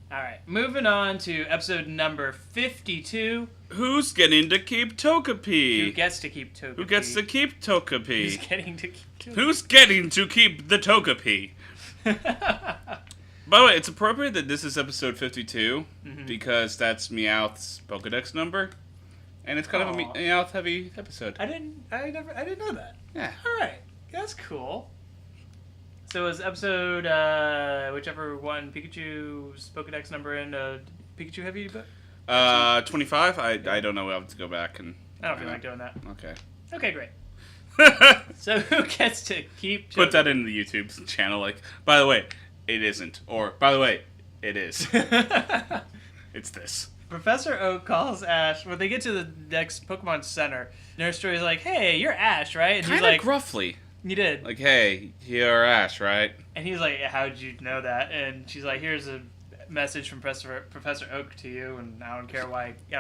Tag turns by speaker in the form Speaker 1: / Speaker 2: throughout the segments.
Speaker 1: All right, moving on to episode number 52.
Speaker 2: Who's getting to keep Togepi?
Speaker 1: Who gets to keep Togepi?
Speaker 2: Who gets to keep Togepi?
Speaker 1: Who's getting to keep Togepi?
Speaker 2: Who's getting to keep the Togepi? By the way, it's appropriate that this is episode 52 because that's Meowth's Pokedex number, and it's kind of a Meowth heavy episode.
Speaker 1: I didn't know that.
Speaker 2: Yeah.
Speaker 1: All right, that's cool. So was episode whichever one Pikachu's Pokedex number in Pikachu heavy?
Speaker 2: 25. I don't know. We'll have to go back and.
Speaker 1: I don't feel like doing that.
Speaker 2: Okay.
Speaker 1: Okay, great. So who gets to keep?
Speaker 2: Put that in the YouTube channel. Like, by the way, it isn't. Or, by the way, it is. It's this.
Speaker 1: Professor Oak calls Ash when they get to the next Pokemon Center. Nurse Joy's like, "Hey, you're Ash, right?" And
Speaker 2: Kind
Speaker 1: he's
Speaker 2: of
Speaker 1: like,
Speaker 2: gruffly.
Speaker 1: "You did."
Speaker 2: Like, "Hey, you're Ash, right?"
Speaker 1: And he's like, "How'd you know that?" And she's like, "Here's a message from Professor Oak to you, and I don't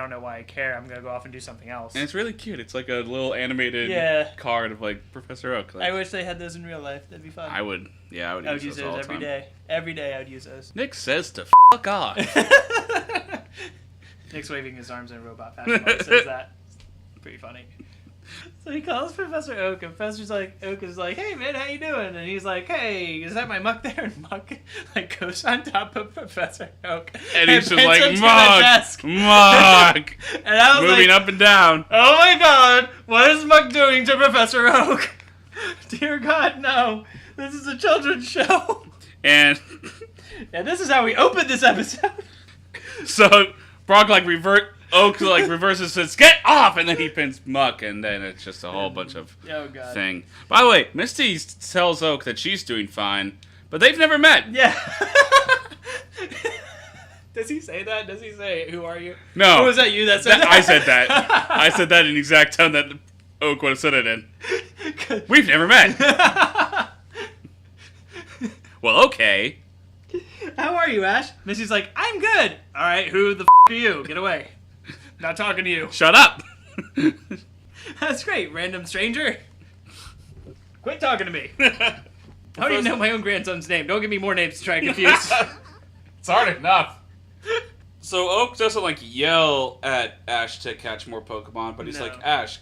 Speaker 1: know why I care. I'm gonna go off and do something else."
Speaker 2: And it's really cute. It's like a little animated card of like Professor Oak. Like,
Speaker 1: I wish they had those in real life. That'd be fun.
Speaker 2: I would use those all the
Speaker 1: every
Speaker 2: time.
Speaker 1: day. Every day I would use those.
Speaker 2: Nick says to fuck off.
Speaker 1: Nick's waving his arms in a robot fashion while he says that. It's pretty funny. So he calls Professor Oak, and Oak is like, "Hey man, how you doing?" And he's like, "Hey, is that my Muck there?" And Muck like goes on top of Professor Oak,
Speaker 2: And he's just like,
Speaker 1: Muck.
Speaker 2: Muck.
Speaker 1: And I was
Speaker 2: moving
Speaker 1: like,
Speaker 2: up and down.
Speaker 1: "Oh my God, what is Muck doing to Professor Oak?" Dear God, no! This is a children's show.
Speaker 2: And
Speaker 1: this is how we open this episode.
Speaker 2: So Brock Oak reverses, says, "Get off!" And then he pins Muck, and then it's just a whole bunch of thing. By the way, Misty tells Oak that she's doing fine, but they've never met.
Speaker 1: Yeah. Does he say that? Does he say, "Who are you"?
Speaker 2: No.
Speaker 1: Or was that you that said that?
Speaker 2: I said that. I said that in the exact tone that Oak would have said it in. We've never met. Well, okay.
Speaker 1: How are you, Ash? Misty's like, "I'm good." "All right, who the are you? Get away. Not talking to you."
Speaker 2: Shut up.
Speaker 1: That's great, random stranger. Quit talking to me. I don't even know my own grandson's name. Don't give me more names to try and confuse.
Speaker 2: It's hard enough. So Oak doesn't like yell at Ash to catch more Pokemon, but he's like, "Ash,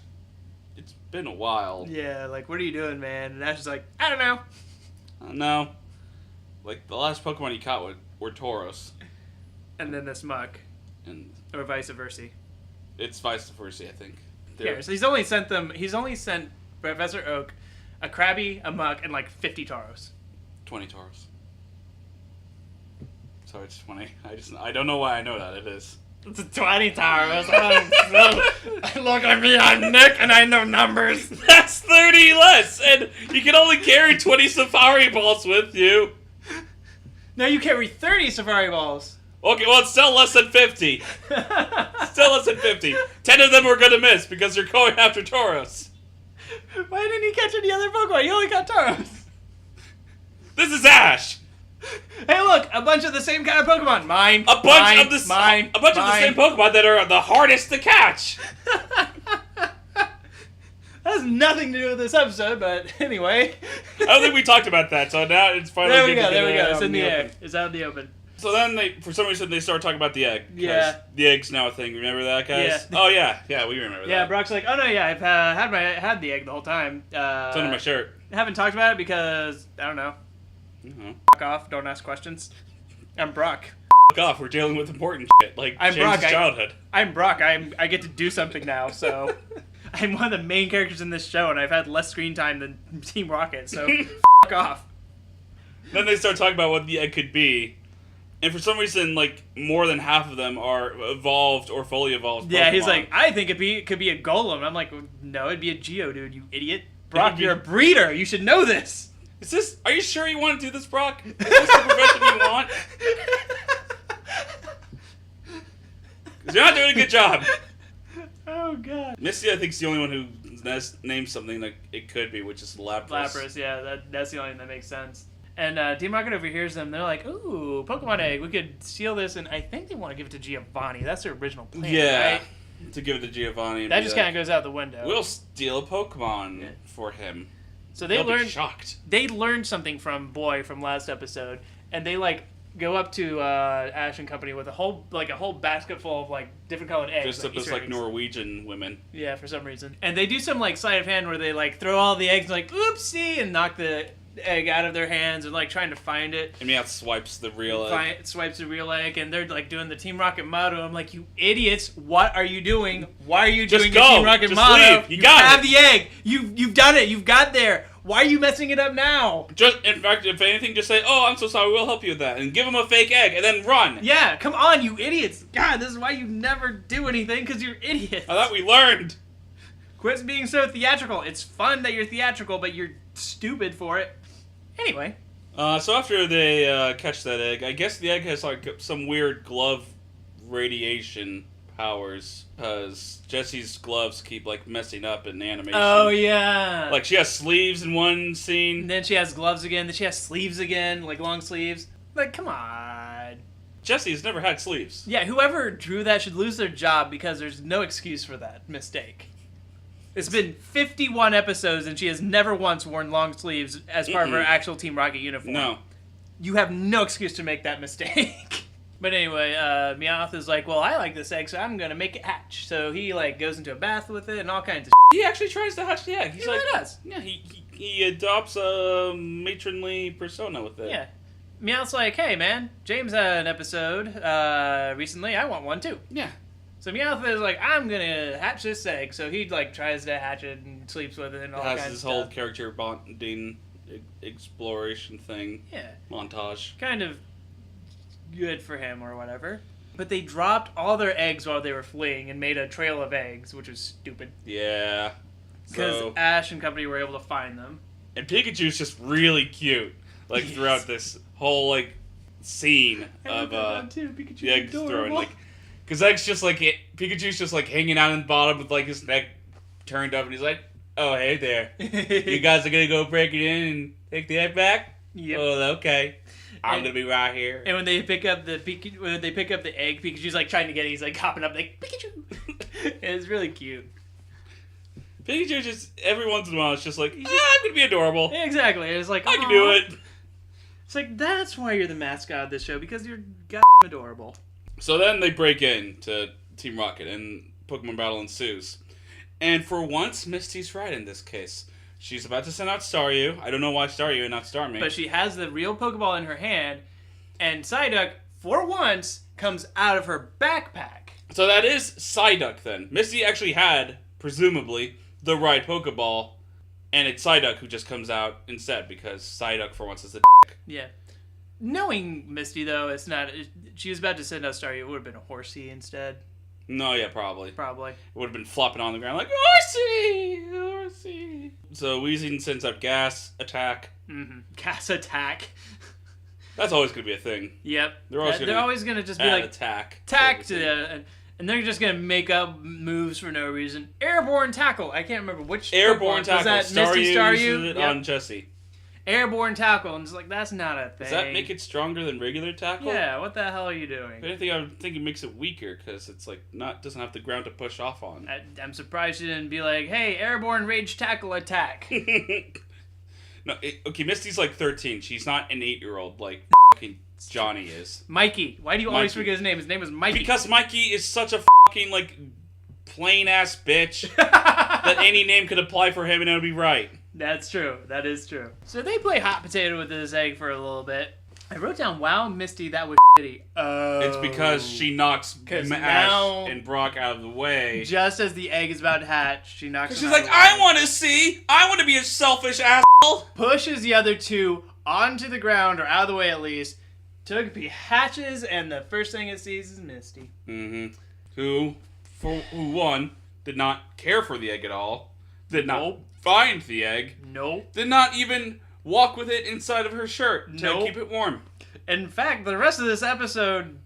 Speaker 2: it's been a while."
Speaker 1: Yeah, like, "What are you doing, man?" And Ash is like, "I don't know."
Speaker 2: No. Like, the last Pokemon he caught were Tauros.
Speaker 1: And then this Muck. Or vice versa.
Speaker 2: It's vice versa, I think.
Speaker 1: Yeah, so he's only sent Professor Oak a Krabby, a Muck, and like 50 Tauros.
Speaker 2: 20 Tauros. So it's funny. I don't know why I know that. It is.
Speaker 1: It's 20 Tauros. Look at me, I'm Nick, and I know numbers.
Speaker 2: That's 30 less, and you can only carry 20 Safari Balls with you.
Speaker 1: Now you carry 30 Safari Balls.
Speaker 2: Okay, well, it's still less than 50. Still less than 50. 10 of them we're gonna miss because you're going after Tauros.
Speaker 1: Why didn't he catch any other Pokemon? He only got Tauros.
Speaker 2: This is Ash.
Speaker 1: Hey, look, a bunch of the same kind of Pokemon. Mine.
Speaker 2: A bunch of the same Pokemon that are the hardest to catch.
Speaker 1: That has nothing to do with this episode, but anyway.
Speaker 2: I don't think we talked about that, so now it's finally
Speaker 1: There we go. It's in the air. It's out in the open.
Speaker 2: So then for some reason, they start talking about the egg.
Speaker 1: Yeah.
Speaker 2: The egg's now a thing. Remember that, guys?
Speaker 1: Yeah.
Speaker 2: Oh, yeah. Yeah, we remember that.
Speaker 1: Yeah, Brock's like, "Oh, no, yeah, I've had the egg the whole time.
Speaker 2: It's under my shirt.
Speaker 1: I haven't talked about it because, I don't know. Fuck off. Don't ask questions. I'm Brock.
Speaker 2: Fuck off. We're dealing with important shit, like
Speaker 1: I'm
Speaker 2: James's
Speaker 1: Brock.
Speaker 2: childhood.
Speaker 1: I'm Brock. I get to do something now, so... I'm one of the main characters in this show, and I've had less screen time than Team Rocket, so fuck off.
Speaker 2: Then they start talking about what the egg could be. And for some reason, like, more than half of them are evolved or fully evolved Pokemon.
Speaker 1: Yeah, he's like, "I think it could be a Golem." I'm like, "No, it'd be a Geodude, you idiot. Brock, you're a breeder. You should know this."
Speaker 2: Are you sure you want to do this, Brock? Is this the profession you want? Because you're not doing a good job.
Speaker 1: Oh, God.
Speaker 2: Misty, I think, is the only one who named something like it could be, which is Lapras.
Speaker 1: Lapras, yeah, that's the only thing that makes sense. And Team Rocket overhears them. They're like, "Ooh, Pokemon egg. We could steal this." And I think they want to give it to Giovanni. That's their original plan, right?
Speaker 2: To give it to Giovanni.
Speaker 1: That just kind of goes out the window.
Speaker 2: We'll steal a Pokemon for him.
Speaker 1: So they
Speaker 2: They'll
Speaker 1: learned.
Speaker 2: be shocked.
Speaker 1: They learned something from Boy from last episode, and they like go up to Ash and company with a whole basket full of like different colored eggs.
Speaker 2: Just up as like Norwegian women.
Speaker 1: Yeah, for some reason. And they do some like sleight of hand where they like throw all the eggs like oopsie and knock the egg out of their hands and like trying to find it.
Speaker 2: And Meowth swipes the real egg.
Speaker 1: Swipes the real egg, and they're like doing the Team Rocket motto. I'm like, you idiots! What are you doing? Why are you doing the Team Rocket motto?
Speaker 2: Leave. You got
Speaker 1: the egg. You've done it. You've got there. Why are you messing it up now?
Speaker 2: In fact, if anything, just say, "Oh, I'm so sorry. We'll help you with that," and give them a fake egg, and then run.
Speaker 1: Yeah, come on, you idiots! God, this is why you never do anything, because you're idiots.
Speaker 2: I thought we learned.
Speaker 1: Quit being so theatrical. It's fun that you're theatrical, but you're stupid for it. Anyway.
Speaker 2: So after they catch that egg, I guess the egg has like some weird glove radiation powers, because Jessie's gloves keep like messing up in animation.
Speaker 1: Oh yeah.
Speaker 2: Like she has sleeves in one scene.
Speaker 1: And then she has gloves again. Then she has sleeves again, like long sleeves. Like, come on.
Speaker 2: Jessie's never had sleeves.
Speaker 1: Yeah, whoever drew that should lose their job because there's no excuse for that mistake. It's been 51 episodes and she has never once worn long sleeves as part of her actual Team Rocket uniform.
Speaker 2: No.
Speaker 1: You have no excuse to make that mistake. But anyway, Meowth is like, well, I like this egg, so I'm going to make it hatch. So he like goes into a bath with it and all kinds of
Speaker 2: He actually tries to hatch the egg.
Speaker 1: He really does.
Speaker 2: Yeah, he adopts a matronly persona with it.
Speaker 1: Yeah. Meowth's like, hey, man, James had an episode recently. I want one, too.
Speaker 2: Yeah.
Speaker 1: So Meowth is like, I'm going to hatch this egg. So he like tries to hatch it and sleeps with it and all kinds of stuff. Has
Speaker 2: this whole character bonding exploration thing.
Speaker 1: Yeah.
Speaker 2: Montage.
Speaker 1: Kind of good for him or whatever. But they dropped all their eggs while they were fleeing and made a trail of eggs, which was stupid.
Speaker 2: Yeah.
Speaker 1: Because Ash and company were able to find them.
Speaker 2: And Pikachu's just really cute. Like, throughout this whole, like, scene of, the eggs throwing. Like, because Pikachu's just, like, hanging out in the bottom with, like, his neck turned up, and he's like, oh, hey there. You guys are gonna go break it in and take the egg back?
Speaker 1: Yep.
Speaker 2: Oh, okay. I'm gonna be right here.
Speaker 1: And when they pick up the egg, Pikachu's like trying to get it. He's like hopping up like Pikachu. It's really cute.
Speaker 2: Pikachu just every once in a while it's just like I'm gonna be adorable.
Speaker 1: Yeah, exactly. It's like
Speaker 2: I can do it.
Speaker 1: It's like that's why you're the mascot of this show, because you're adorable.
Speaker 2: So then they break in to Team Rocket and Pokemon battle ensues. And for once, Misty's right in this case. She's about to send out Staryu. I don't know why Staryu and not Starmie.
Speaker 1: But she has the real Pokeball in her hand, and Psyduck, for once, comes out of her backpack.
Speaker 2: So that is Psyduck then. Misty actually had, presumably, the right Pokeball, and it's Psyduck who just comes out instead, because Psyduck, for once, is a dick.
Speaker 1: Yeah. Knowing Misty, though, it's not... She was about to send out Staryu. It would have been a Horsey instead.
Speaker 2: No, yeah, probably.
Speaker 1: Probably.
Speaker 2: It would have been flopping on the ground like, Horsey! Horsey! So Weezing sends out Gas Attack.
Speaker 1: Mm-hmm. Gas Attack.
Speaker 2: That's always going to be a thing.
Speaker 1: Yep.
Speaker 2: They're always
Speaker 1: going to just be like...
Speaker 2: Attack.
Speaker 1: And they're just going to make up moves for no reason. Airborne Tackle. I can't remember which...
Speaker 2: Airborne Tackle.
Speaker 1: Was that Misty Staryu?
Speaker 2: Uses it on Jessie.
Speaker 1: Airborne Tackle, and it's like, that's not a thing.
Speaker 2: Does that make it stronger than regular tackle?
Speaker 1: Yeah, what the hell are you doing?
Speaker 2: If anything, I would think it makes it weaker, because it's like doesn't have the ground to push off on.
Speaker 1: I'm surprised you didn't be like, hey, Airborne Rage Tackle Attack.
Speaker 2: No, okay, Misty's like 13. She's not an 8-year-old like fucking Johnny is.
Speaker 1: Mikey. Why do you always forget his name? His name is Mikey.
Speaker 2: Because Mikey is such a fucking like plain-ass bitch that any name could apply for him and it would be right.
Speaker 1: That's true. That is true. So they play hot potato with this egg for a little bit. I wrote down, wow, Misty, that was shitty. Oh.
Speaker 2: It's because she knocks Ash and Brock out of the way.
Speaker 1: Just as the egg is about to hatch, she knocks him
Speaker 2: she's
Speaker 1: out
Speaker 2: like, I want to see. I want to be a selfish asshole.
Speaker 1: Pushes the other two onto the ground, or out of the way at least. Togepi hatches, and the first thing it sees is Misty.
Speaker 2: Mm-hmm. Who, one, did not care for the egg at all. Did not find the egg.
Speaker 1: Nope.
Speaker 2: Did not even walk with it inside of her shirt to keep it warm.
Speaker 1: In fact, the rest of this episode...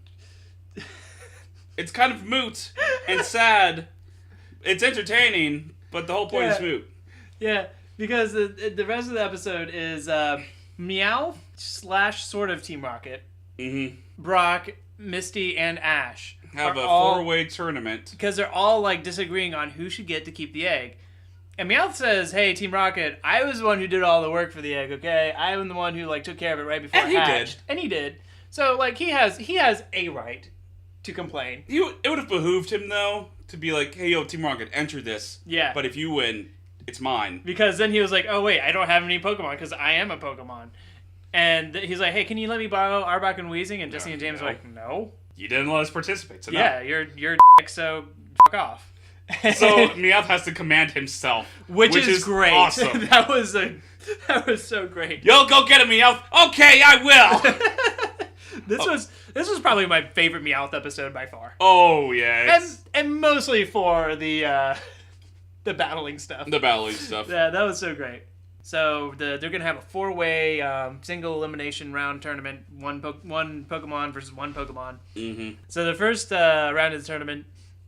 Speaker 2: It's kind of moot and sad. It's entertaining, but the whole point is moot.
Speaker 1: Yeah, because the rest of the episode is Meow / sort of Team Rocket, Brock, Misty, and Ash.
Speaker 2: Have a 4-way tournament.
Speaker 1: Because they're all like disagreeing on who should get to keep the egg. And Meowth says, hey, Team Rocket, I was the one who did all the work for the egg, okay? I am the one who like took care of it right before it hatched. And he did. So, like, he has a right to complain.
Speaker 2: It would have behooved him, though, to be like, hey, yo, Team Rocket, enter this.
Speaker 1: Yeah.
Speaker 2: But if you win, it's mine.
Speaker 1: Because then he was like, oh, wait, I don't have any Pokemon because I am a Pokemon. And he's like, hey, can you let me borrow Arbok and Weezing? And Jesse and James are like, no.
Speaker 2: You didn't let us participate, so
Speaker 1: yeah,
Speaker 2: no.
Speaker 1: you're a dick, so fuck off.
Speaker 2: So Meowth has to command himself.
Speaker 1: Which is great.
Speaker 2: Awesome.
Speaker 1: That was so great.
Speaker 2: Yo, go get him, Meowth. Okay, I will.
Speaker 1: This was probably my favorite Meowth episode by far.
Speaker 2: Oh yeah.
Speaker 1: And mostly for the battling stuff.
Speaker 2: The battling stuff.
Speaker 1: Yeah, that was so great. So they're gonna have a 4-way single elimination round tournament. One Pokemon versus one Pokemon.
Speaker 2: Mm-hmm.
Speaker 1: So the first round of the tournament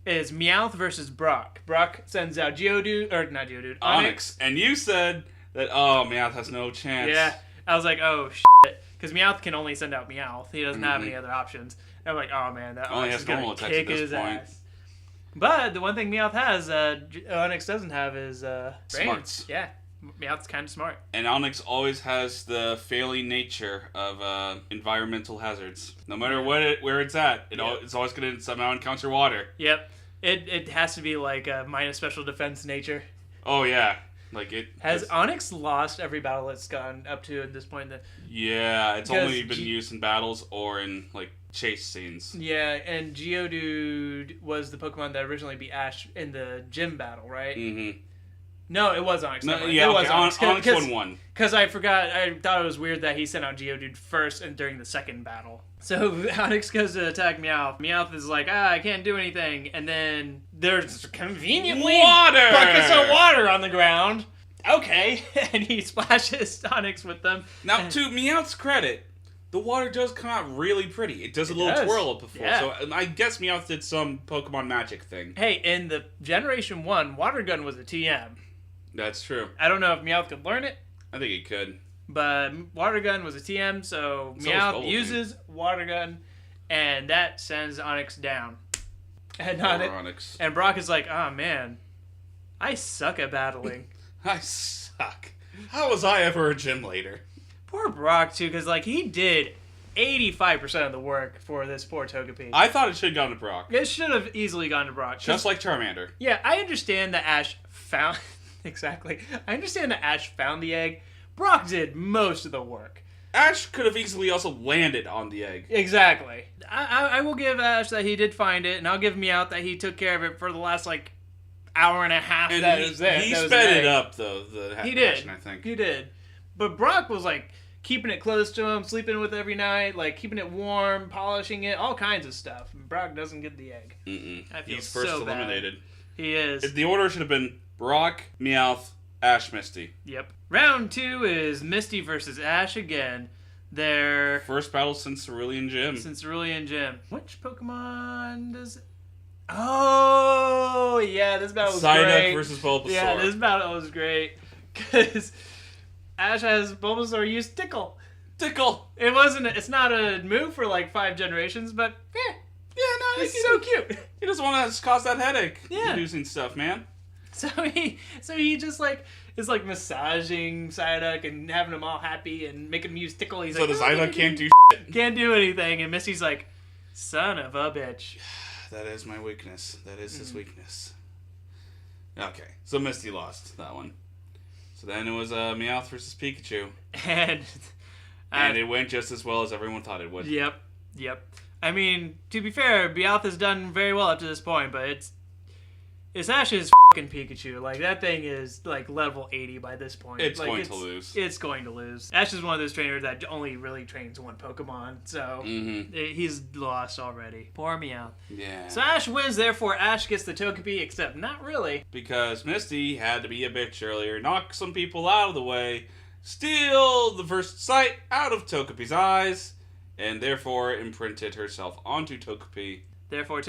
Speaker 1: is Meowth versus Brock. Brock sends out Onyx.
Speaker 2: And you said that Meowth has no chance.
Speaker 1: Yeah, I was like, oh shit, because Meowth can only send out Meowth. He doesn't have any other options. And I'm like, oh man, that Onyx is gonna kick his ass. But the one thing Meowth has, Onyx doesn't have is
Speaker 2: smarts.
Speaker 1: Yeah. Meowth's kind of smart.
Speaker 2: And Onyx always has the failing nature of environmental hazards. No matter where it's at, it's always going to somehow encounter water.
Speaker 1: Yep. It has to be like a minus special defense nature.
Speaker 2: Oh, yeah. Like it
Speaker 1: has Onyx lost every battle it's gone up to at this point?
Speaker 2: Yeah, it's only been used in battles or in like chase scenes.
Speaker 1: Yeah, and Geodude was the Pokemon that originally beat Ash in the gym battle, right?
Speaker 2: Mm-hmm.
Speaker 1: No, it was Onyx.
Speaker 2: No, yeah,
Speaker 1: it was Onyx.
Speaker 2: Onyx won.
Speaker 1: Because I thought it was weird that he sent out Geodude first and during the second battle. So Onyx goes to attack Meowth. Meowth is like, I can't do anything. And then there's conveniently buckets of water on the ground. Okay. And he splashes Onyx with them.
Speaker 2: Now, to Meowth's credit, the water does come out really pretty. It does a little twirl before. Yeah. So I guess Meowth did some Pokemon magic thing.
Speaker 1: Hey, in the Generation 1, Water Gun was a TM.
Speaker 2: That's true.
Speaker 1: I don't know if Meowth could learn it.
Speaker 2: I think he could.
Speaker 1: But Water Gun was a TM, so Meowth uses Water Gun, and that sends Onyx down. And
Speaker 2: Onyx.
Speaker 1: And Brock is like, oh man, I suck at battling.
Speaker 2: I suck. How was I ever a gym leader?
Speaker 1: Poor Brock, too, because like he did 85% of the work for this poor Togepi.
Speaker 2: I thought it should have gone to Brock.
Speaker 1: It should have easily gone to Brock.
Speaker 2: Just like Charmander.
Speaker 1: Yeah, I understand that Ash found... Exactly. I understand that Ash found the egg. Brock did most of the work.
Speaker 2: Ash could have easily also landed on the egg.
Speaker 1: Exactly. I will give Ash that he did find it, and I'll give Meowth that he took care of it for the last, like, hour and a half
Speaker 2: and
Speaker 1: that it was there.
Speaker 2: He sped it up, though,
Speaker 1: he did.
Speaker 2: Action, I think.
Speaker 1: He did. But Brock was, like, keeping it close to him, sleeping with it every night, like, keeping it warm, polishing it, all kinds of stuff. And Brock doesn't get the egg. I feel
Speaker 2: He's first
Speaker 1: so
Speaker 2: eliminated.
Speaker 1: Bad. He is.
Speaker 2: The order should have been Brock, Meowth, Ash, Misty.
Speaker 1: Yep. Round 2 is Misty versus Ash again. Their
Speaker 2: first battle since Cerulean Gym.
Speaker 1: Which Pokemon does... Oh, yeah, this battle was great.
Speaker 2: Psyduck versus Bulbasaur.
Speaker 1: Yeah, this battle was great. Because Ash has Bulbasaur use Tickle. It's not a move for like 5 generations, but no, it's so cute.
Speaker 2: He doesn't want to cause that headache.
Speaker 1: Yeah.
Speaker 2: Producing stuff, man.
Speaker 1: So he just like is like massaging Psyduck and having him all happy and making him use Tickle. He's
Speaker 2: so
Speaker 1: like,
Speaker 2: the Psyduck can't do shit.
Speaker 1: Can't do anything, and Misty's like, son of a bitch.
Speaker 2: That is my weakness. That is his weakness. Okay, so Misty lost that one. So then it was Meowth versus Pikachu. And it went just as well as everyone thought it would.
Speaker 1: Yep. I mean, to be fair, Meowth has done very well up to this point, but it's Ash's fucking Pikachu. Like, that thing is, like, level 80 by this point.
Speaker 2: It's going to lose.
Speaker 1: It's going to lose. Ash is one of those trainers that only really trains one Pokemon, so he's lost already. Poor Meowth.
Speaker 2: Yeah.
Speaker 1: So Ash wins, therefore Ash gets the Togepi, except not really.
Speaker 2: Because Misty had to be a bitch earlier, knock some people out of the way, steal the first sight out of Togepi's eyes, and therefore imprinted herself onto Togepi.
Speaker 1: Therefore,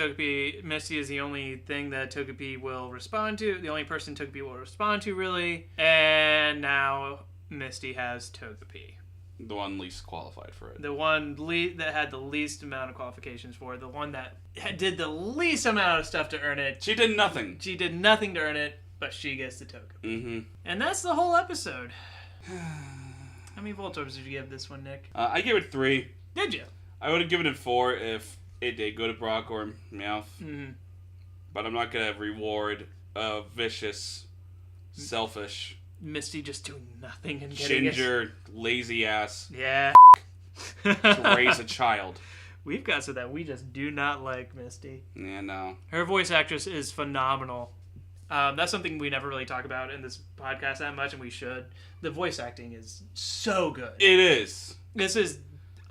Speaker 1: Misty is the only thing that Togepi will respond to. The only person Togepi will respond to, really. And now Misty has Togepi.
Speaker 2: The one least qualified for it.
Speaker 1: The one that had the least amount of qualifications for it. The one that did the least amount of stuff to earn it.
Speaker 2: She did nothing.
Speaker 1: She did nothing to earn it, but she gets the Togepi. And that's the whole episode. How many Voltorbs did you give this one, Nick?
Speaker 2: I gave it 3.
Speaker 1: Did you?
Speaker 2: I would have given it 4 if it did go to Brock or Meowth.
Speaker 1: Mm-hmm.
Speaker 2: But I'm not going to reward a vicious, selfish...
Speaker 1: Misty just doing nothing and getting
Speaker 2: Ginger, lazy ass.
Speaker 1: Yeah.
Speaker 2: To raise a child.
Speaker 1: We've got so that we just do not like Misty.
Speaker 2: Yeah, no.
Speaker 1: Her voice actress is phenomenal. That's something we never really talk about in this podcast that much, and we should. The voice acting is so good.
Speaker 2: It is.
Speaker 1: This is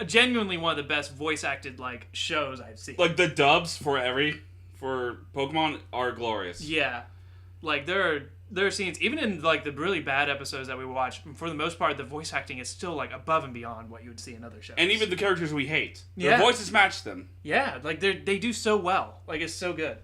Speaker 1: genuinely one of the best voice acted like shows I've seen.
Speaker 2: Like the dubs for Pokemon are glorious.
Speaker 1: Yeah. Like there are scenes, even in like the really bad episodes that we watch, for the most part, the voice acting is still like above and beyond what you would see in other shows.
Speaker 2: And even the characters we hate. Their voices match them.
Speaker 1: Yeah, like they do so well. Like it's so good.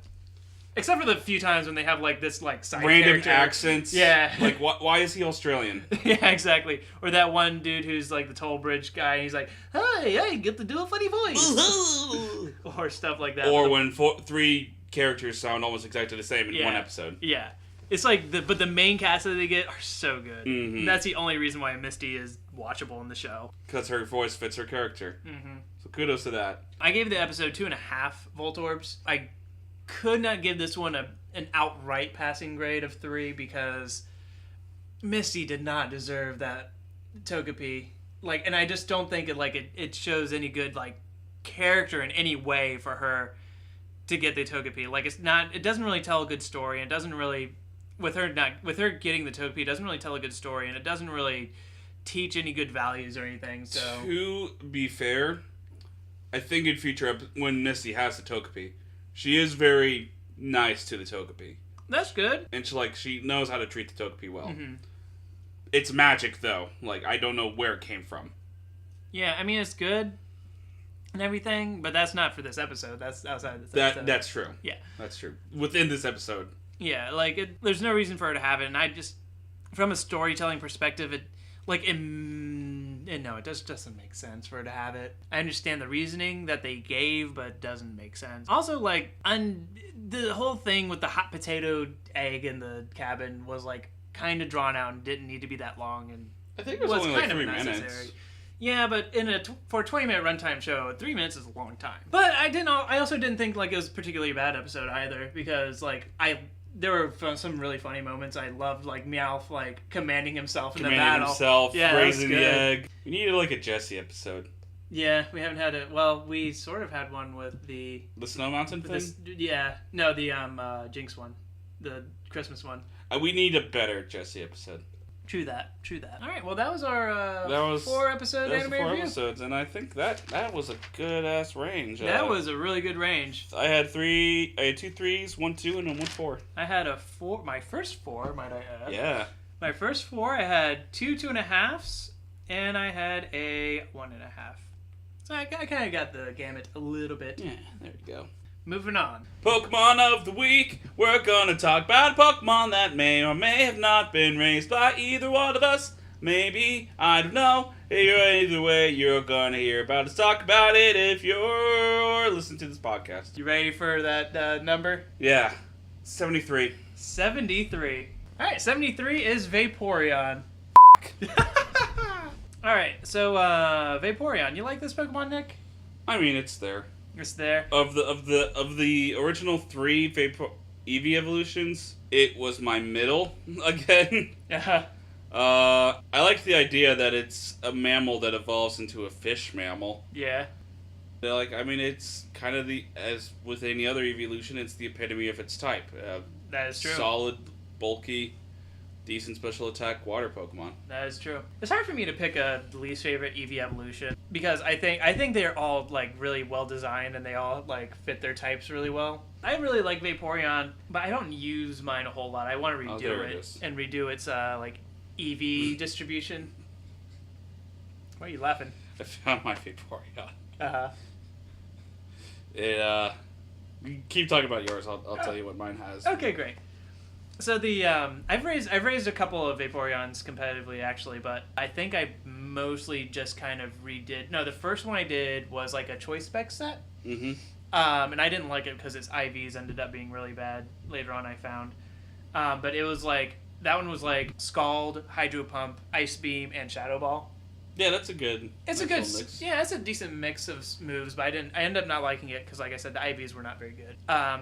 Speaker 1: Except for the few times when they have like this like side
Speaker 2: random
Speaker 1: character.
Speaker 2: accents.
Speaker 1: Yeah.
Speaker 2: Like why is he Australian?
Speaker 1: Yeah, exactly. Or that one dude who's like the toll bridge guy, and he's like, "Hey, I get to do a funny voice," or stuff like that.
Speaker 2: Or when 3 characters sound almost exactly the same in one episode.
Speaker 1: Yeah. It's like but the main cast that they get are so good.
Speaker 2: Mm-hmm.
Speaker 1: And that's the only reason why Misty is watchable in the show.
Speaker 2: Because her voice fits her character.
Speaker 1: Mm-hmm.
Speaker 2: So kudos to that.
Speaker 1: I gave the episode 2.5 Voltorbs. I could not give this one an outright passing grade of 3 because Misty did not deserve that Togepi. Like, and I just don't think it shows any good like character in any way for her to get the Togepi. Like, it doesn't really tell a good story, and it doesn't really with her getting the Togepi, it doesn't really tell a good story, and it doesn't really teach any good values or anything. So
Speaker 2: to be fair, I think in future when Misty has the Togepi, she is very nice to the Togepi.
Speaker 1: That's good.
Speaker 2: And she knows how to treat the Togepi well.
Speaker 1: Mm-hmm.
Speaker 2: It's magic though. Like, I don't know where it came from.
Speaker 1: Yeah, I mean it's good and everything, but that's not for this episode. That's outside this episode.
Speaker 2: That's true.
Speaker 1: Yeah.
Speaker 2: That's true. Within this episode.
Speaker 1: Yeah, like there's no reason for her to have it, and I just from a storytelling perspective, it just doesn't make sense for her to have it. I understand the reasoning that they gave, but it doesn't make sense. Also, like, the whole thing with the hot potato egg in the cabin was, like, kind of drawn out and didn't need to be that long. And
Speaker 2: I think it was only like 3 minutes.
Speaker 1: Yeah, but for a 20-minute runtime show, 3 minutes is a long time. But I also didn't think, like, it was a particularly bad episode either, because, like, there were some really funny moments. I loved, like, Meowth, like, commanding himself in the battle.
Speaker 2: Raising the egg. We needed, like, a Jessie episode.
Speaker 1: Yeah, we haven't had it. Well, we sort of had one with the
Speaker 2: Snow Mountain thing?
Speaker 1: The Jinx one. The Christmas one.
Speaker 2: We need a better Jessie episode.
Speaker 1: True that. All right, well, that was our 4-episode anime review.
Speaker 2: 4 episodes, and I think that was a good-ass range.
Speaker 1: That was a really good range.
Speaker 2: I had 2 3s, 1 2, and 1 4.
Speaker 1: I had my first 4, might I add.
Speaker 2: Yeah.
Speaker 1: My first 4, I had 2 2.5s, and I had a 1.5. So I kind of got the gamut a little bit.
Speaker 2: Yeah, there you go.
Speaker 1: Moving on.
Speaker 2: Pokemon of the week. We're gonna talk about Pokemon that may or may have not been raised by either one of us. Maybe, I don't know. Either way, you're gonna hear about us. Talk about it if you're listening to this podcast.
Speaker 1: You ready for that number?
Speaker 2: Yeah. 73.
Speaker 1: 73. Alright, 73 is Vaporeon. Alright, so Vaporeon. You like this Pokemon, Nick?
Speaker 2: I mean, it's there.
Speaker 1: It's there.
Speaker 2: Of the original 3 Eevee evolutions, it was my middle again.
Speaker 1: Yeah.
Speaker 2: I like the idea that it's a mammal that evolves into a fish mammal.
Speaker 1: Yeah.
Speaker 2: It's kind of as with any other evolution, it's the epitome of its type.
Speaker 1: That is true.
Speaker 2: Solid, bulky, decent special attack water Pokemon.
Speaker 1: That is true. It's hard for me to pick a least favorite Eevee evolution because I think they're all like really well designed and they all like fit their types really well. I really like Vaporeon, but I don't use mine a whole lot. I want to redo its like Eevee distribution. Why are you laughing?
Speaker 2: I found my Vaporeon.
Speaker 1: Uh-huh.
Speaker 2: You keep talking about yours. I'll tell you what mine has.
Speaker 1: Okay, great. So I've raised a couple of Vaporeons competitively actually, but I think I mostly just kind of redid. No, the first one I did was like a choice spec set.
Speaker 2: Mm-hmm.
Speaker 1: And I didn't like it because its IVs ended up being really bad. Later on, I found, but it was like that one was like Scald, Hydro Pump, Ice Beam, and Shadow Ball.
Speaker 2: Yeah, that's a good.
Speaker 1: It's a good mix. Yeah, it's a decent mix of moves, but I ended up not liking it because, like I said, the IVs were not very good.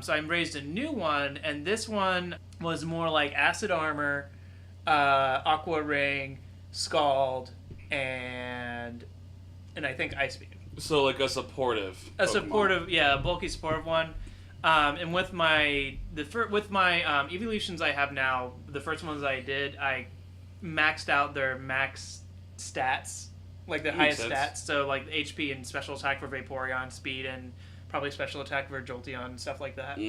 Speaker 1: So I raised a new one, and this one was more like Acid Armor, Aqua Ring, Scald, and I think Ice Beam.
Speaker 2: So like a supportive.
Speaker 1: A bulky supportive one. And with my evolutions I have now, the first ones I did, I maxed out their max stats, like the highest stats. So like HP and special attack for Vaporeon, speed, and probably special attack for Jolteon and stuff like that.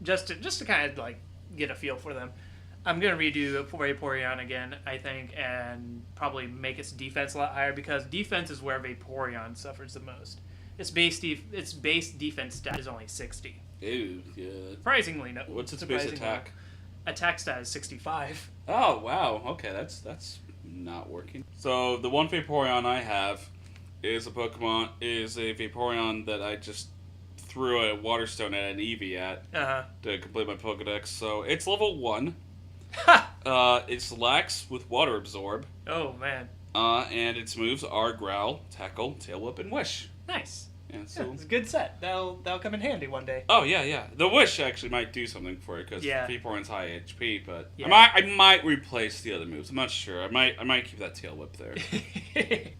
Speaker 1: Just to kind of like get a feel for them. I'm gonna redo Vaporeon again, I think, and probably make its defense a lot higher because defense is where Vaporeon suffers the most. Its base defense stat is only 60.
Speaker 2: Ew, yeah.
Speaker 1: Surprisingly, no.
Speaker 2: What's its base attack?
Speaker 1: Attack stat is 65.
Speaker 2: Oh wow, okay, that's not working. So the one Vaporeon I have is a Vaporeon that I just threw a Water Stone at an Eevee at to complete my Pokedex. So it's level 1. It's Lax with Water Absorb.
Speaker 1: Oh man.
Speaker 2: And its moves are Growl, Tackle, Tail Whip, and Wish.
Speaker 1: Nice.
Speaker 2: Yeah, so
Speaker 1: it's a good set. That'll come in handy one day.
Speaker 2: Oh yeah. The Wish actually might do something for it because Vaporeon's high HP, but I might replace the other moves. I'm not sure. I might keep that Tail Whip there.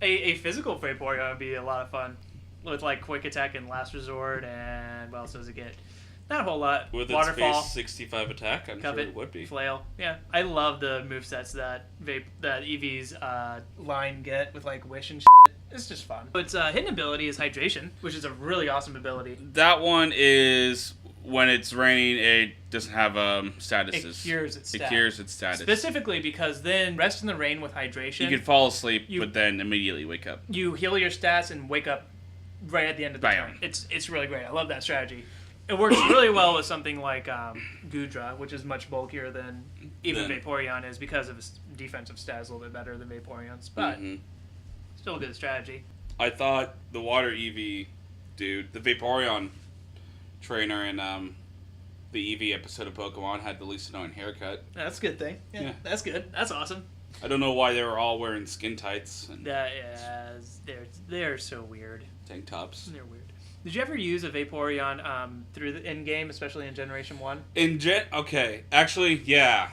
Speaker 1: a physical Vaporeon would be a lot of fun with like Quick Attack and Last Resort, and what else does it get? Not a whole lot.
Speaker 2: With
Speaker 1: Waterfall,
Speaker 2: its base 65 attack, I'm sure it would be.
Speaker 1: Flail. Yeah, I love the movesets that Eevee's line get with like Wish and shit. It's just fun. Its hidden ability is Hydration, which is a really awesome ability.
Speaker 2: That one is when it's raining, it doesn't have statuses.
Speaker 1: It cures its status.
Speaker 2: It cures its status.
Speaker 1: Specifically because then rest in the rain with Hydration.
Speaker 2: You can fall asleep, but then immediately wake up.
Speaker 1: You heal your stats and wake up right at the end of the turn. It's really great. I love that strategy. It works really well with something like Goodra, which is much bulkier than even Vaporeon is because of its defensive stats a little bit better than Vaporeon's. But still a good strategy.
Speaker 2: I thought the Water Eevee dude, the Vaporeon trainer in the Eevee episode of Pokemon had the least annoying haircut.
Speaker 1: That's a good thing. Yeah. That's good. That's awesome.
Speaker 2: I don't know why they were all wearing skin tights. And
Speaker 1: they're so weird.
Speaker 2: Tank tops.
Speaker 1: They're weird. Did you ever use a Vaporeon through the in-game, especially in Generation 1?
Speaker 2: Okay. Actually, yeah.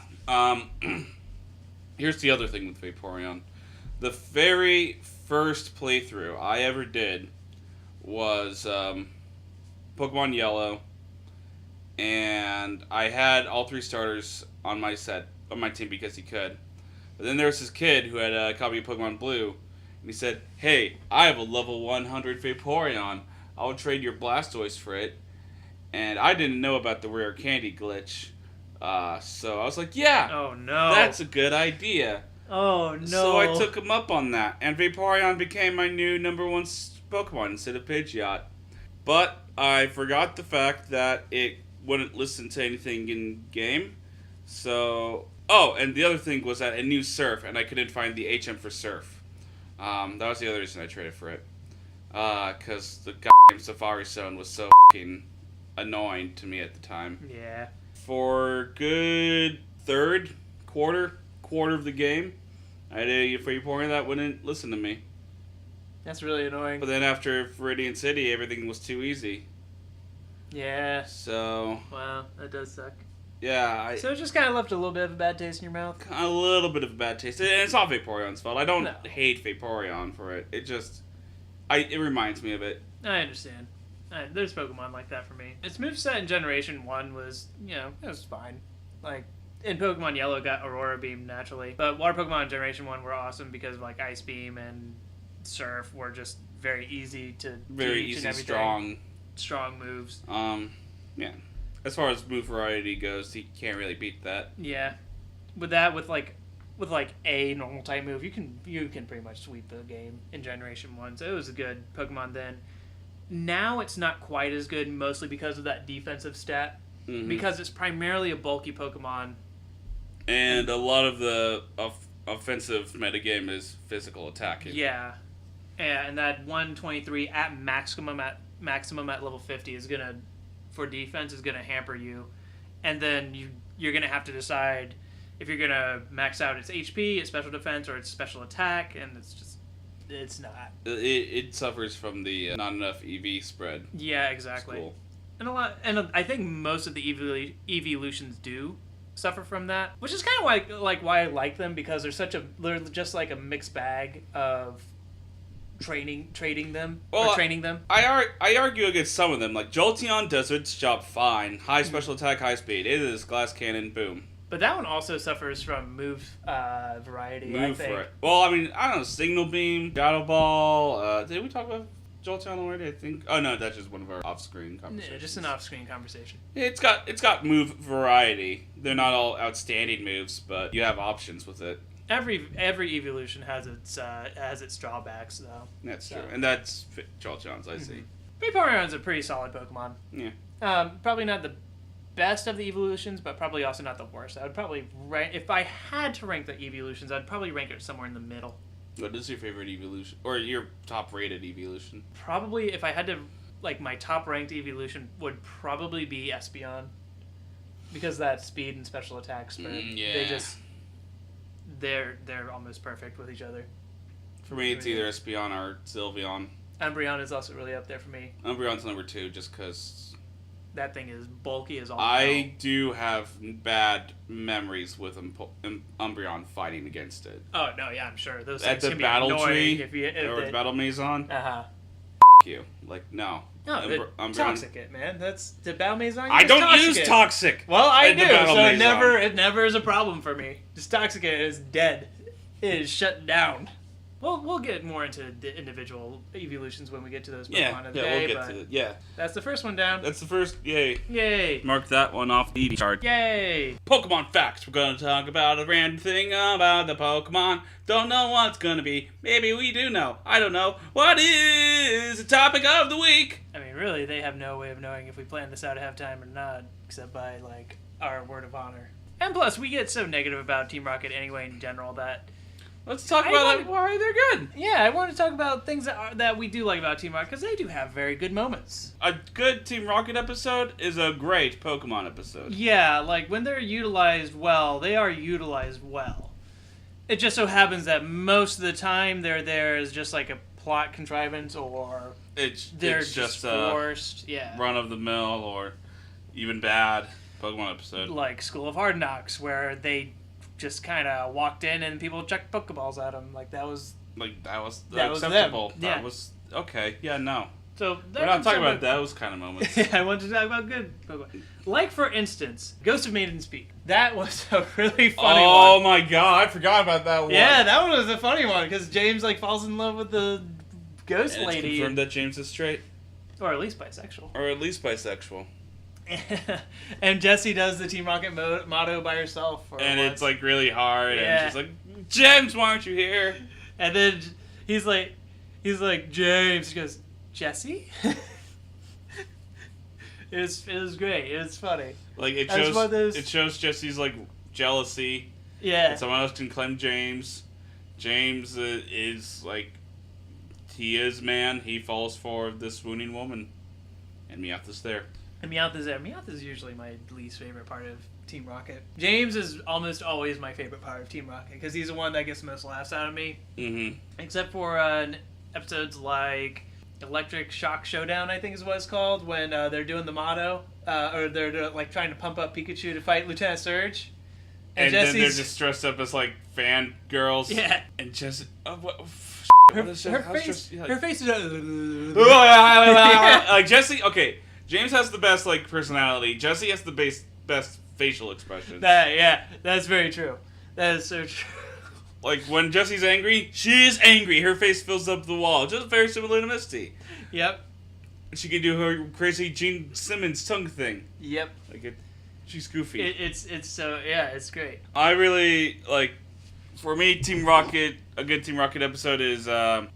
Speaker 2: Here's the other thing with Vaporeon. The very first playthrough I ever did was Pokemon Yellow, and I had all 3 starters on my team because he could. But then there was this kid who had a copy of Pokemon Blue, and he said, "Hey, I have a level 100 Vaporeon. I'll trade your Blastoise for it." And I didn't know about the rare candy glitch. So I was like, yeah.
Speaker 1: Oh, no.
Speaker 2: That's a good idea.
Speaker 1: Oh, no.
Speaker 2: So I took him up on that. And Vaporeon became my new number 1 Pokemon instead of Pidgeot. But I forgot the fact that it wouldn't listen to anything in-game. So... Oh, and the other thing was that it knew Surf, and I couldn't find the HM for Surf. That was the other reason I traded for it. Because the goddamn Safari Zone was so fucking annoying to me at the time.
Speaker 1: Yeah. For
Speaker 2: good quarter of the game, I had a Vaporeon that wouldn't listen to me.
Speaker 1: That's really annoying.
Speaker 2: But then after Viridian City, everything was too easy.
Speaker 1: Yeah.
Speaker 2: So...
Speaker 1: Wow, that does suck.
Speaker 2: Yeah,
Speaker 1: so it just kind of left a little bit of a bad taste in your mouth?
Speaker 2: A little bit of a bad taste. And it's not Vaporeon's fault. I don't hate Vaporeon for it. It just... it reminds me of it.
Speaker 1: I understand. There's Pokemon like that for me. Its moveset in Generation 1 was, it was fine. Like, in Pokemon Yellow, it got Aurora Beam naturally. But Water Pokemon in Generation 1 were awesome because, like, Ice Beam and Surf were just very easy to teach and strong moves.
Speaker 2: Yeah. As far as move variety goes, you can't really beat that.
Speaker 1: Yeah. With a normal type move, you can pretty much sweep the game in Generation 1. So it was a good Pokemon then. Now it's not quite as good, mostly because of that defensive stat. Mm-hmm. Because it's primarily a bulky Pokemon.
Speaker 2: And a lot of the offensive metagame is physical attacking.
Speaker 1: Yeah. And that 123 at maximum at level 50 is gonna, for defense, is gonna hamper you. And then you're gonna have to decide if you're gonna max out its HP, its special defense, or its special attack, and it's just it's not.
Speaker 2: It suffers from the not enough EV spread.
Speaker 1: Yeah, exactly. Cool. And I think most of the evolutions do suffer from that, which is kind of why I like them, because they're just like a mixed bag of training them.
Speaker 2: I argue against some of them. Like Jolteon does its job fine. High special attack, high speed. It is glass cannon, boom.
Speaker 1: But that one also suffers from move variety, I think.
Speaker 2: Well, I mean, I don't know, Signal Beam, Shadow Ball, did we talk about Jolteon already, I think? Oh no, that's just one of our off-screen conversations.
Speaker 1: Yeah, just an off-screen conversation.
Speaker 2: Yeah, it's got move variety. They're not all outstanding moves, but you have options with it.
Speaker 1: Every evolution has its drawbacks, though.
Speaker 2: That's true, and that's Jolteon's, I see.
Speaker 1: Vaporeon's a pretty solid Pokemon.
Speaker 2: Yeah.
Speaker 1: Probably not the best of the evolutions, but probably also not the worst. I would probably rank, if I had to rank the evolutions, I'd probably rank it somewhere in the middle.
Speaker 2: What is your favorite evolution, or your top rated evolution?
Speaker 1: Probably, if I had to, my top ranked evolution would probably be Espeon, because that speed and special attacks, they're almost perfect with each other.
Speaker 2: For me, it's either Espeon or Sylveon.
Speaker 1: Umbreon is also really up there for me.
Speaker 2: Umbreon's number 2, just because
Speaker 1: that thing is bulky as all
Speaker 2: I do have bad memories with Umbreon fighting against it.
Speaker 1: Oh, no, yeah, I'm sure. Those
Speaker 2: at
Speaker 1: things
Speaker 2: the battle tree,
Speaker 1: if
Speaker 2: the battle Maison.
Speaker 1: Uh-huh.
Speaker 2: You. No.
Speaker 1: No, Toxic it, man. That's the battle Maison.
Speaker 2: I don't use Toxic.
Speaker 1: Well, I do, so it never is a problem for me. Just Toxic it is dead. It is shut down. We'll get more into the individual evolutions when we get to those Pokemon of the day.
Speaker 2: We'll get to it. Yeah.
Speaker 1: That's the first one down.
Speaker 2: That's the first. Yay.
Speaker 1: Yay.
Speaker 2: Mark that one off the chart.
Speaker 1: Yay.
Speaker 2: Pokemon facts. We're going to talk about a random thing about the Pokemon. Don't know what it's going to be. Maybe we do know. I don't know. What is the topic of the week?
Speaker 1: I mean, really, they have no way of knowing if we plan this out ahead of time or not, except by, our word of honor. And plus, we get so negative about Team Rocket anyway in general that...
Speaker 2: Let's talk about why they're good.
Speaker 1: Yeah, I want to talk about things that we do like about Team Rocket, because they do have very good moments.
Speaker 2: A good Team Rocket episode is a great Pokemon episode.
Speaker 1: Yeah, when they're utilized well, they are utilized well. It just so happens that most of the time they're there as just a plot contrivance, or they're just forced. Yeah.
Speaker 2: Run-of-the-mill or even bad Pokemon episode.
Speaker 1: Like School of Hard Knocks, where they just kind of walked in and people chucked Pokeballs at them. That was
Speaker 2: acceptable.
Speaker 1: Them.
Speaker 2: That was okay. Yeah, no.
Speaker 1: So
Speaker 2: we're not talking about those kind of moments.
Speaker 1: Yeah, I wanted to talk about good Pokemon. For instance, Ghost of Maiden Speak. That was a really funny one.
Speaker 2: Oh my god, I forgot about that one.
Speaker 1: Yeah, that one was a funny one because James falls in love with the ghost lady.
Speaker 2: It's confirmed that James is straight,
Speaker 1: or at least bisexual. And Jessie does the Team Rocket motto by herself.
Speaker 2: And it's really hard. Yeah. And she's like, James, why aren't you here?
Speaker 1: And then he's like, James. She goes, Jessie? It was great. It was funny.
Speaker 2: It shows Jessie's jealousy.
Speaker 1: Yeah.
Speaker 2: And someone else can claim James. James is he is man. He falls for this swooning woman. And Meowth is there.
Speaker 1: And Meowth is there. Meowth is usually my least favorite part of Team Rocket. James is almost always my favorite part of Team Rocket because he's the one that gets the most laughs out of me.
Speaker 2: Mm-hmm.
Speaker 1: Except for episodes like Electric Shock Showdown, I think is what it's called, when they're doing the motto, or they're trying to pump up Pikachu to fight Lieutenant Surge.
Speaker 2: And then they're just dressed up as fangirls.
Speaker 1: Yeah.
Speaker 2: And Jessie...
Speaker 1: her face is...
Speaker 2: Jessie... Okay. James has the best personality. Jessie has the best facial expressions.
Speaker 1: That's very true. That is so true.
Speaker 2: When Jessie's angry, she is angry. Her face fills up the wall, just very similar to Misty.
Speaker 1: Yep.
Speaker 2: She can do her crazy Gene Simmons tongue thing.
Speaker 1: Yep.
Speaker 2: She's goofy.
Speaker 1: It's so it's great.
Speaker 2: I really for me, Team Rocket. A good Team Rocket episode is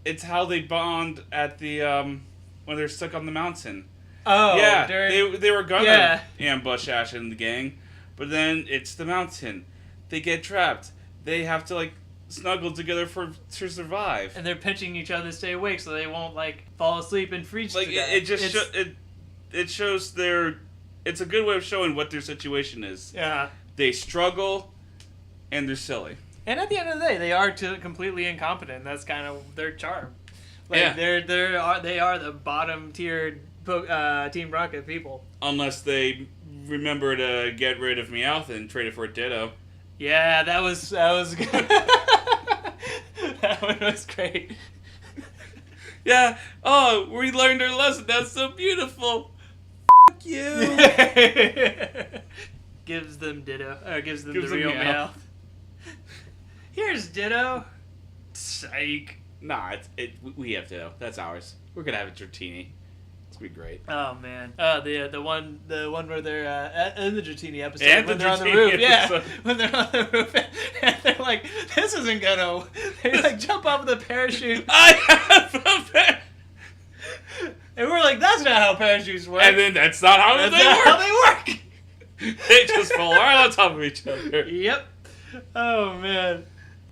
Speaker 2: it's how they bond at the when they're stuck on the mountain.
Speaker 1: Oh,
Speaker 2: yeah, they were gonna ambush Ash and the gang, but then it's the mountain. They get trapped. They have to snuggle together to survive.
Speaker 1: And they're pinching each other to stay awake so they won't fall asleep and freeze to death.
Speaker 2: It shows it's a good way of showing what their situation is.
Speaker 1: Yeah.
Speaker 2: They struggle, and they're silly.
Speaker 1: And at the end of the day, they are completely incompetent. That's kind of their charm. Like they are the bottom tiered Team Rocket people.
Speaker 2: Unless they remember to get rid of Meowth and trade it for a Ditto.
Speaker 1: Yeah, that was good. That one was great.
Speaker 2: Yeah. Oh, we learned our lesson. That's so beautiful. Fuck you.
Speaker 1: Gives them Ditto. Gives them the real Meowth. Here's Ditto. Psych.
Speaker 2: Nah, we have Ditto. That's ours. We're gonna have a Dratini. It's gonna be great.
Speaker 1: Oh man. The one where they're in the Dratini episode when they're on the roof. Episode. Yeah. When they're on the roof and they're like, this isn't gonna. They like jump off with a parachute.
Speaker 2: I have a parachute.
Speaker 1: And we're like, that's not how parachutes work.
Speaker 2: And then that's not how they
Speaker 1: work.
Speaker 2: They just fall right on top of each other.
Speaker 1: Yep. Oh man.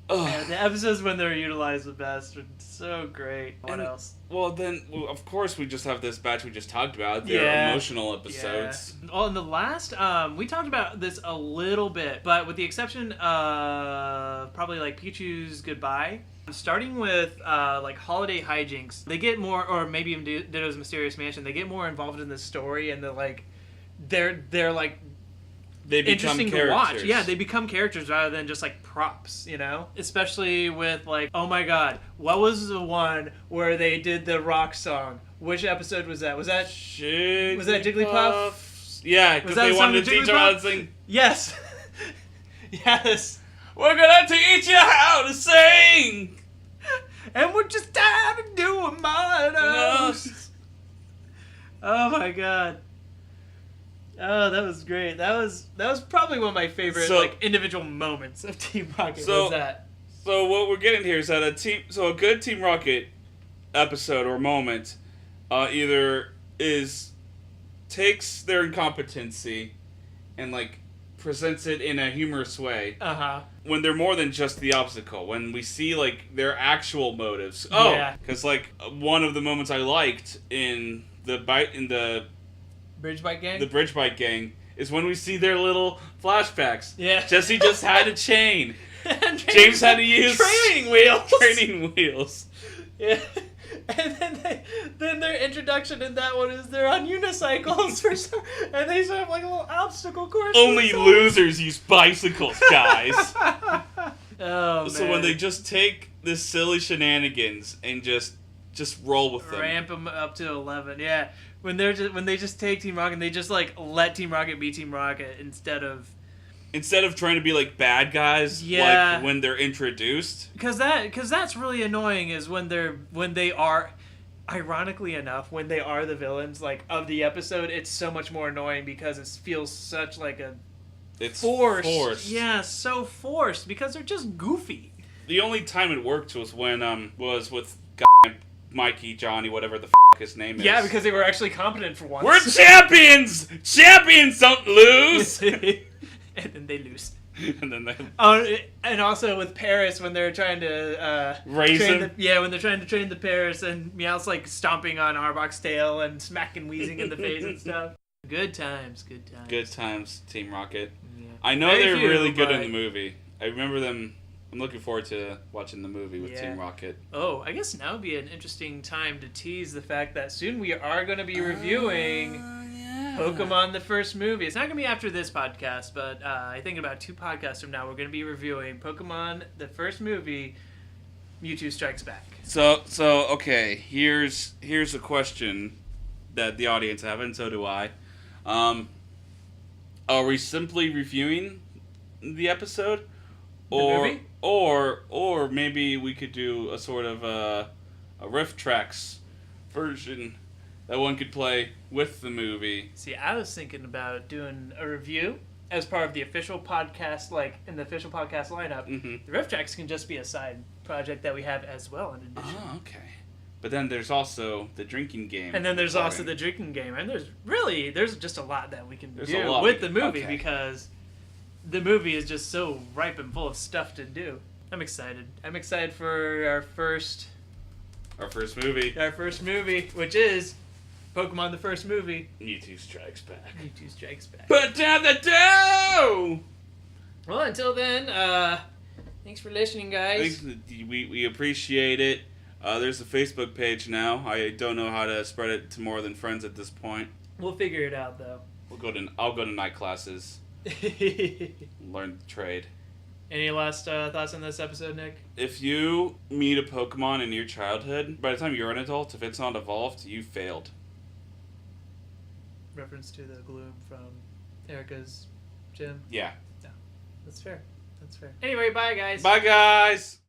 Speaker 1: Yeah, the episodes when they're utilized the best are so great. What else?
Speaker 2: Well, then, of course, we just have this batch we just talked about. They're emotional episodes.
Speaker 1: Yeah. Oh, in the last, we talked about this a little bit, but with the exception of probably like Pichu's Goodbye, starting with like Holiday Hijinks, they get more, or maybe even Ditto's Mysterious Mansion, they get more involved in the story, and they're like.
Speaker 2: They become
Speaker 1: interesting
Speaker 2: characters.
Speaker 1: To watch. Yeah, they become characters rather than just like props, you know? Especially with like, oh my god, what was the one where they did the rock song? Which episode was that? Was that Jigglypuff?
Speaker 2: Yeah, because they wanted to teach them how to sing.
Speaker 1: Yes. Yes.
Speaker 2: We're gonna teach you how to sing!
Speaker 1: And we're just tired of doing monos. Oh my god. Oh, that was great. That was probably one of my favorite like individual moments of Team Rocket. Was that?
Speaker 2: So what we're getting here is that a good Team Rocket episode or moment either takes their incompetency and like presents it in a humorous way. When they're more than just the obstacle, when we see like their actual motives. Because like one of the moments I liked in the
Speaker 1: Bridge Bike Gang?
Speaker 2: The Bridge Bike Gang is when we see their little flashbacks.
Speaker 1: Yeah.
Speaker 2: Jesse just had a chain. James had to use
Speaker 1: training wheels.
Speaker 2: Yeah.
Speaker 1: And then their introduction in that one is they're on unicycles and they sort of like a little obstacle course.
Speaker 2: Only losers use bicycles, guys.
Speaker 1: Oh,
Speaker 2: so
Speaker 1: man.
Speaker 2: when they just take this silly shenanigans and just roll with them.
Speaker 1: Ramp them up to 11. Yeah. When they just take Team Rocket and they just like let Team Rocket be Team Rocket instead of
Speaker 2: trying to be like bad guys. Like when they're introduced.
Speaker 1: Because that's really annoying is when they are, ironically enough, when they are the villains like of the episode, it's so much more annoying because it feels such like
Speaker 2: it's
Speaker 1: forced. Yeah, so forced because they're just goofy.
Speaker 2: The only time it worked was when was with Mikey, Johnny, whatever the his name is.
Speaker 1: Yeah, because they were actually competent for once.
Speaker 2: We're champions! Champions don't lose!
Speaker 1: And then they lose.
Speaker 2: And then they...
Speaker 1: and also with Paris, when they're trying to...
Speaker 2: raise him?
Speaker 1: When they're trying to train the Paris, and Meowth's like stomping on Arbok's tail and smacking Weezing in the face and stuff. Good times.
Speaker 2: Good times, Team Rocket.
Speaker 1: Yeah.
Speaker 2: I know they're really good in the movie. I remember them... I'm looking forward to watching the movie with Team Rocket.
Speaker 1: Oh, I guess now would be an interesting time to tease the fact that soon we are going to be reviewing Pokemon the first movie. It's not going to be after this podcast, but I think about 2 podcasts from now we're going to be reviewing Pokemon the first movie, Mewtwo Strikes Back.
Speaker 2: So okay, here's a question that the audience have, and so do I. Are we simply reviewing the episode?
Speaker 1: Movie?
Speaker 2: Or maybe we could do a sort of a riff tracks version that one could play with the movie.
Speaker 1: See, I was thinking about doing a review as part of the official podcast, like in the official podcast lineup.
Speaker 2: Mm-hmm.
Speaker 1: The riff tracks can just be a side project that we have as well in addition.
Speaker 2: Oh, okay. But then there's also the drinking game.
Speaker 1: And then there's also the drinking game. And there's just a lot that we can do with the movie because the movie is just so ripe and full of stuff to do. I'm excited. I'm excited for our first
Speaker 2: movie.
Speaker 1: Our first movie, which is Pokemon the first movie.
Speaker 2: Mewtwo Strikes Back.
Speaker 1: Mewtwo Strikes Back.
Speaker 2: Put down the dough!
Speaker 1: Well, until then, Thanks for listening, guys.
Speaker 2: We appreciate it. There's a Facebook page now. I don't know how to spread it to more than friends at this point.
Speaker 1: We'll figure it out, though.
Speaker 2: I'll go to night classes. Learn the trade.
Speaker 1: Any last thoughts on this episode, Nick?
Speaker 2: If you meet a Pokemon in your childhood, by the time you're an adult, if it's not evolved, you failed.
Speaker 1: Reference to the gloom from Erica's gym?
Speaker 2: Yeah.
Speaker 1: No. That's fair. Anyway, bye, guys.
Speaker 2: Bye, guys.